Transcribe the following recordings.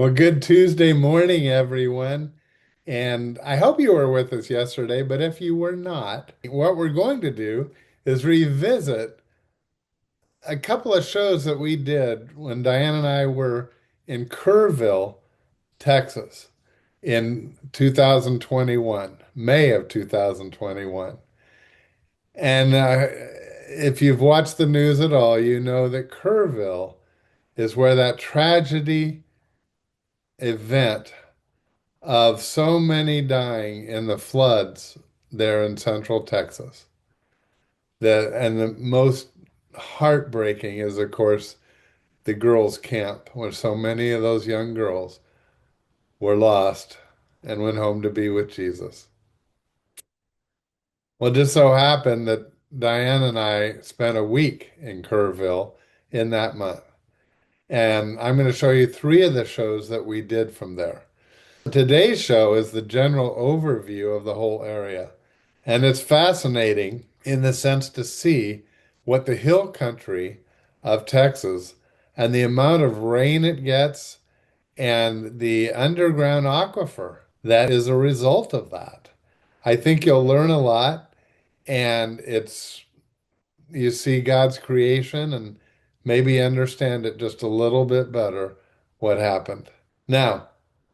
Well, good Tuesday morning, everyone. And I hope you were with us yesterday, but if you were not, what we're going to do is revisit a couple of shows that we did when Diane and I were in Kerrville, Texas in 2021, May of 2021. And if you've watched the news at all, you know that Kerrville is where that tragedy event of so many dying in the floods there in central Texas. And the most heartbreaking is, of course, the girls' camp, where so many of those young girls were lost and went home to be with Jesus. Well, it just so happened that Diane and I spent a week in Kerrville in that month. And I'm going to show you three of the shows that we did from there. Today's show is the general overview of the whole area. And it's fascinating in the sense to see what the hill country of Texas and the amount of rain it gets and the underground aquifer that is a result of that. I think you'll learn a lot, and you see God's creation and maybe understand it just a little bit better what happened. Now,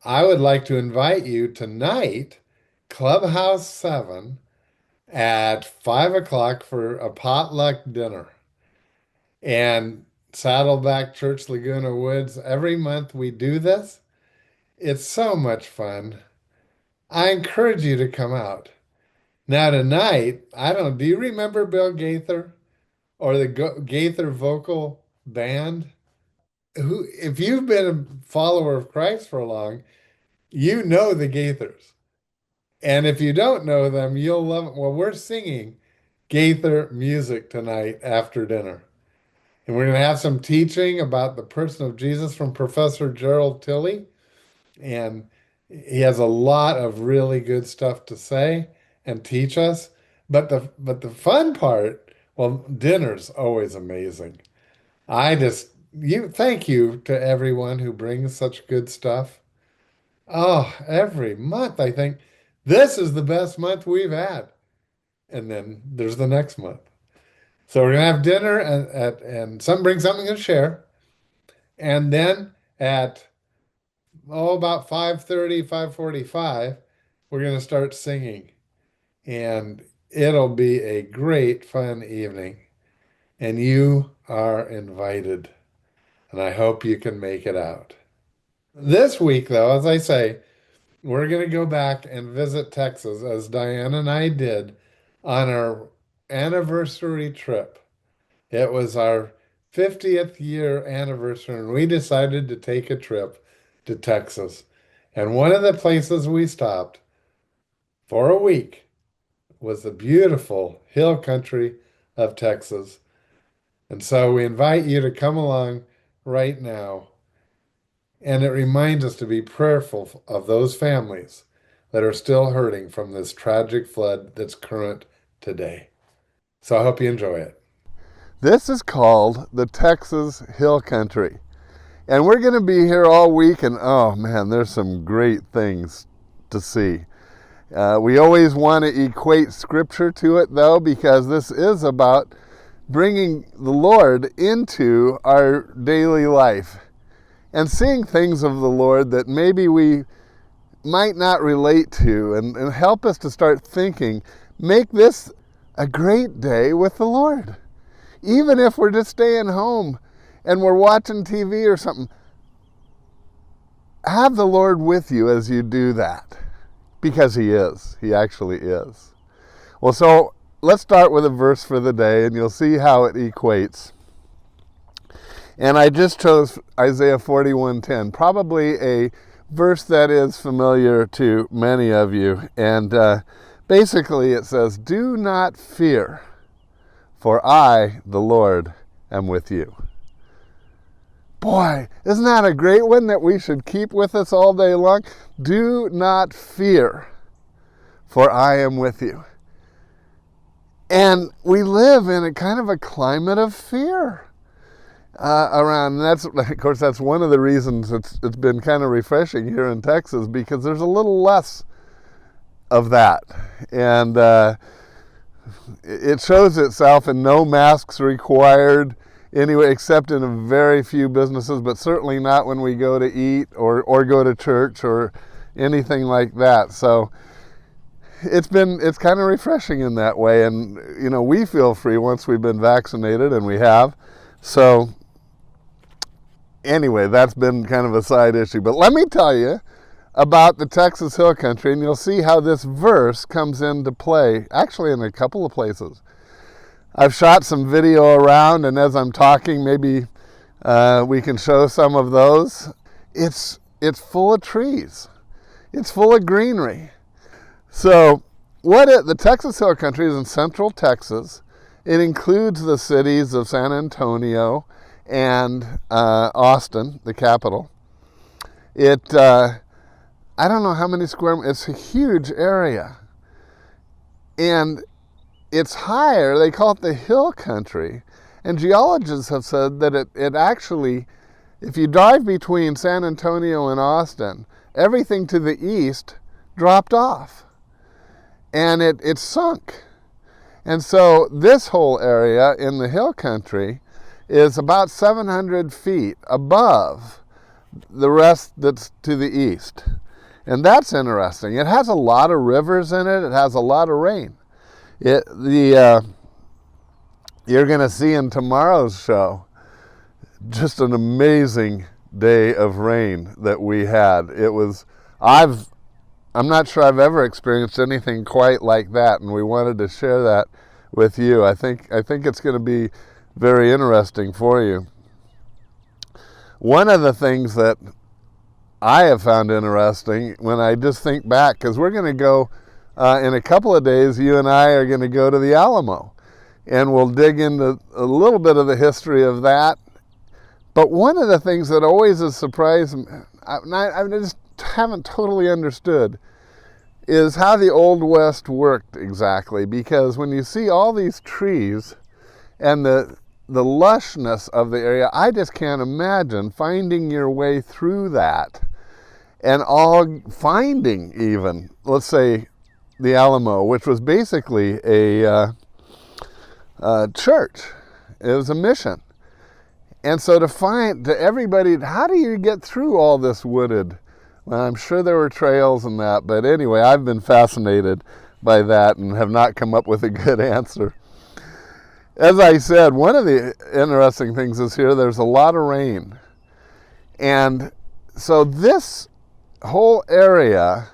I would like to invite you tonight, Clubhouse 7, at 5 o'clock for a potluck dinner. And Saddleback Church, Laguna Woods, every month we do this. It's so much fun. I encourage you to come out. Now, tonight, do you remember Bill Gaither or the Gaither Vocal Band? If you've been a follower of Christ for long, you know the Gaithers. And if you don't know them, you'll love it. Well, we're singing Gaither music tonight after dinner. And we're going to have some teaching about the person of Jesus from Professor Gerald Tilley. And he has a lot of really good stuff to say and teach us. But the fun part, well, dinner's always amazing. Thank you to everyone who brings such good stuff. Oh, every month I think this is the best month we've had. And then there's the next month. So we're gonna have dinner and some bring something to share. And then at about 5:30, 5:45, we're gonna start singing. And it'll be a great fun evening. And you are invited. And I hope you can make it out. This week, though, as I say, we're going to go back and visit Texas as Diane and I did on our anniversary trip. It was our 50th year anniversary, and we decided to take a trip to Texas. And one of the places we stopped for a week was the beautiful hill country of Texas. And so we invite you to come along right now. And it reminds us to be prayerful of those families that are still hurting from this tragic flood that's current today. So I hope you enjoy it. This is called the Texas Hill Country. And we're going to be here all week, and oh man, there's some great things to see. We always want to equate scripture to it, though, because this is about bringing the Lord into our daily life and seeing things of the Lord that maybe we might not relate to, and help us to start thinking, make this a great day with the Lord. Even if we're just staying home and we're watching TV or something, have the Lord with you as you do that, because He is. He actually is. Well, so let's start with a verse for the day, and you'll see how it equates. And I just chose Isaiah 41:10, probably a verse that is familiar to many of you. And basically it says, "Do not fear, for I, the Lord, am with you." Boy, isn't that a great one that we should keep with us all day long? Do not fear, for I am with you. And we live in a kind of a climate of fear. around. And that's, of course, that's one of the reasons it's been kind of refreshing here in Texas, because there's a little less of that. And it shows itself in no masks required anyway, except in a very few businesses, but certainly not when we go to eat or go to church or anything like that. So it's kind of refreshing in that way. And, you know, we feel free once we've been vaccinated, and we have. So anyway, that's been kind of a side issue. But let me tell you about the Texas Hill Country, and you'll see how this verse comes into play, actually in a couple of places. I've shot some video around, and as I'm talking, maybe we can show some of those. It's full of trees. It's full of greenery. So the Texas Hill Country is in central Texas. It includes the cities of San Antonio and Austin, the capital. I don't know how many it's a huge area. And it's higher, they call it the hill country. And geologists have said that it actually, if you drive between San Antonio and Austin, everything to the east dropped off. And it sunk. And so this whole area in the hill country is about 700 feet above the rest that's to the east. And that's interesting. It has a lot of rivers in it. It has a lot of rain. You're going to see in tomorrow's show just an amazing day of rain that we had. I'm not sure I've ever experienced anything quite like that, and we wanted to share that with you. I think it's going to be very interesting for you. One of the things that I have found interesting when I just think back, because we're going to go in a couple of days, you and I are going to go to the Alamo, and we'll dig into a little bit of the history of that. But one of the things that always has surprised me, I just haven't totally understood, is how the Old West worked exactly. Because when you see all these trees and the lushness of the area, I just can't imagine finding your way through that and all finding even, let's say, the Alamo, which was basically a church. It was a mission. And so to everybody, how do you get through all this wooded? Well, I'm sure there were trails and that, but anyway, I've been fascinated by that and have not come up with a good answer. As I said, one of the interesting things is here, there's a lot of rain. And so this whole area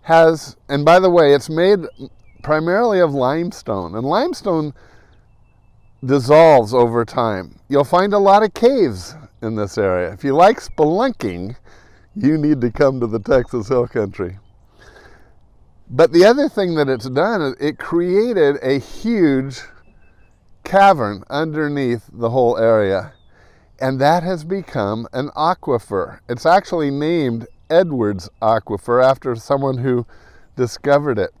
has, and by the way, it's made primarily of limestone. And limestone dissolves over time. You'll find a lot of caves in this area. If you like spelunking, you need to come to the Texas Hill Country. But the other thing that it's done is it created a huge cavern underneath the whole area. And that has become an aquifer. It's actually named Edwards Aquifer after someone who discovered it.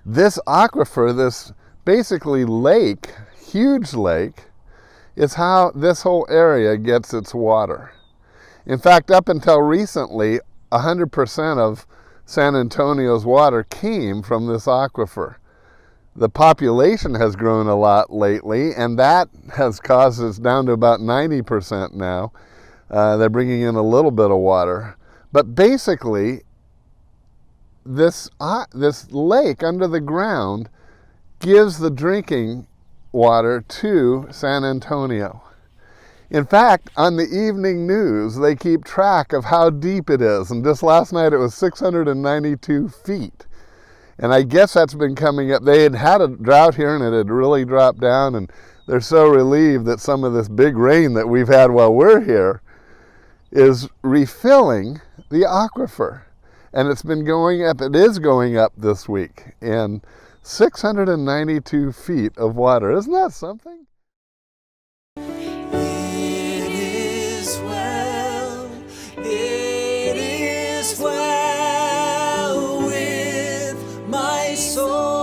This aquifer, this basically lake, huge lake, is how this whole area gets its water. In fact, up until recently, 100% of San Antonio's water came from this aquifer. The population has grown a lot lately, and that has caused us down to about 90% now. They're bringing in a little bit of water. But basically, this lake under the ground gives the drinking water to San Antonio. In fact, on the evening news, they keep track of how deep it is. And just last night, it was 692 feet. And I guess that's been coming up. They had a drought here, and it had really dropped down. And they're so relieved that some of this big rain that we've had while we're here is refilling the aquifer. And it's been going up. It is going up this week. And 692 feet of water. Isn't that something? It is well with my soul.